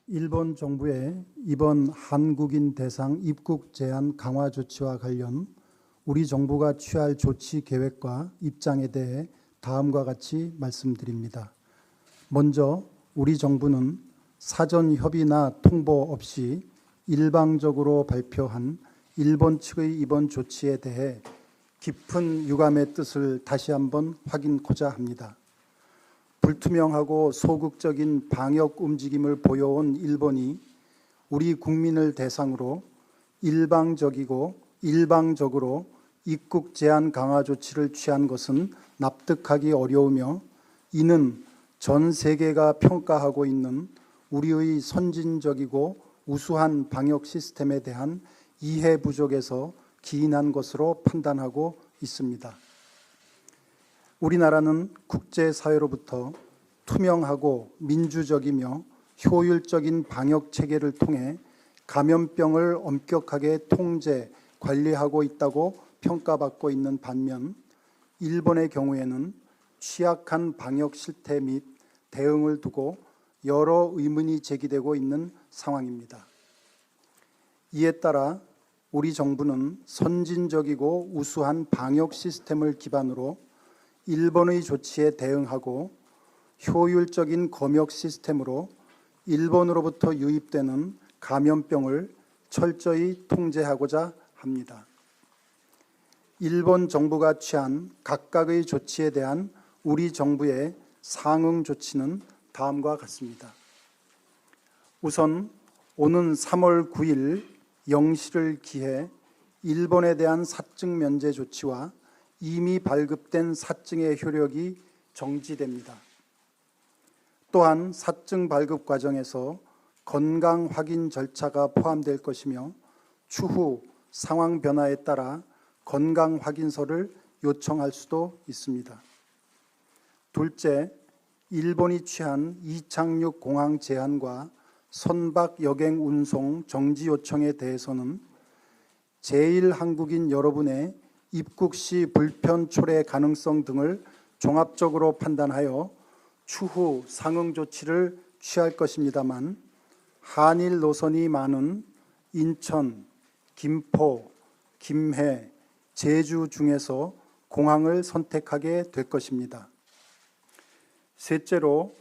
일본 정부의 이번 한국인 대상 입국 제한 강화 조치와 관련 우리 정부가 취할 조치 계획과 입장에 대해 다음과 같이 말씀드립니다. 먼저 우리 정부는 사전 협의나 통보 없이 일방적으로 발표한 일본 측의 이번 조치에 대해 깊은 유감의 뜻을 다시 한번 확인코자 합니다. 불투명하고 소극적인 방역 움직임을 보여온 일본이 우리 국민을 대상으로 일방적으로 입국 제한 강화 조치를 취한 것은 납득하기 어려우며, 이는 전 세계가 평가하고 있는 우리의 선진적이고 우수한 방역 시스템에 대한 이해 부족에서 기인한 것으로 판단하고 있습니다. 우리나라는 국제사회로부터 투명하고 민주적이며 효율적인 방역 체계를 통해 감염병을 엄격하게 통제, 관리하고 있다고 평가받고 있는 반면, 일본의 경우에는 취약한 방역 실태 및 대응을 두고 여러 의문이 제기되고 있는 상황입니다. 이에 따라 우리 정부는 선진적이고 우수한 방역 시스템을 기반으로 일본의 조치에 대응하고 효율적인 검역 시스템으로 일본으로부터 유입되는 감염병을 철저히 통제하고자 합니다. 일본 정부가 취한 각각의 조치에 대한 우리 정부의 상응 조치는 다음과 같습니다. 우선 오는 3월 9일 0시를 기해 일본에 대한 사증 면제 조치와 이미 발급된 사증의 효력이 정지됩니다. 또한 사증 발급 과정에서 건강 확인 절차가 포함될 것이며, 추후 상황 변화에 따라 건강 확인서를 요청할 수도 있습니다. 둘째, 일본이 취한 이착륙 공항 제한과 선박 여객 운송 정지 요청에 대해서는 제1한국인 여러분의 입국 시 불편 초래 가능성 등을 종합적으로 판단하여 추후 상응 조치를 취할 것입니다만, 한일 노선이 많은 인천, 김포, 김해, 제주 중에서 공항을 선택하게 될 것입니다. 셋째로,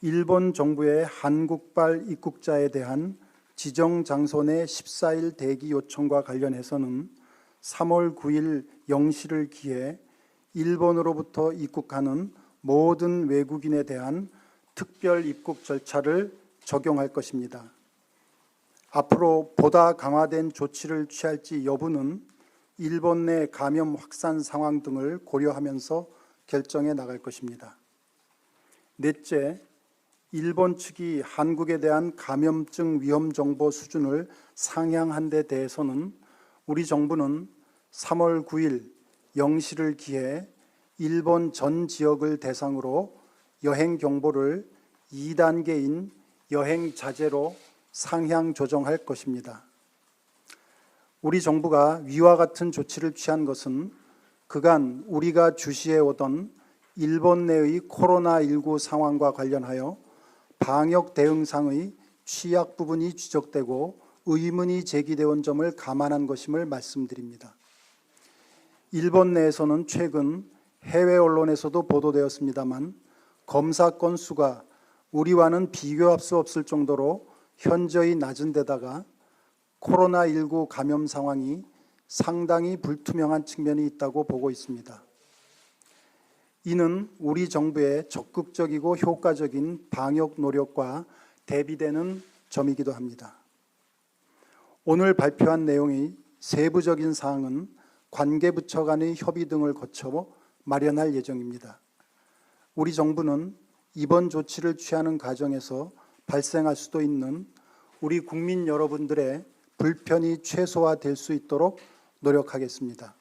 일본 정부의 한국발 입국자에 대한 지정 장소 내 14일 대기 요청과 관련해서는 3월 9일 0시를 기해 일본으로부터 입국하는 모든 외국인에 대한 특별 입국 절차를 적용할 것입니다. 앞으로 보다 강화된 조치를 취할지 여부는 일본 내 감염 확산 상황 등을 고려하면서 결정해 나갈 것입니다. 넷째, 일본 측이 한국에 대한 감염증 위험 정보 수준을 상향한 데 대해서는 우리 정부는 3월 9일 0시를 기해 일본 전 지역을 대상으로 여행 경보를 2단계인 여행 자제로 상향 조정할 것입니다. 우리 정부가 위와 같은 조치를 취한 것은 그간 우리가 주시해 오던 일본 내의 코로나19 상황과 관련하여 방역 대응상의 취약 부분이 지적되고 의문이 제기되어 온 점을 감안한 것임을 말씀드립니다. 일본 내에서는 최근 해외 언론에서도 보도되었습니다만, 검사 건수가 우리와는 비교할 수 없을 정도로 현저히 낮은 데다가 코로나19 감염 상황이 상당히 불투명한 측면이 있다고 보고 있습니다. 이는 우리 정부의 적극적이고 효과적인 방역 노력과 대비되는 점이기도 합니다. 오늘 발표한 내용의 세부적인 사항은 관계부처 간의 협의 등을 거쳐 마련할 예정입니다. 우리 정부는 이번 조치를 취하는 과정에서 발생할 수도 있는 우리 국민 여러분들의 불편이 최소화될 수 있도록 노력하겠습니다.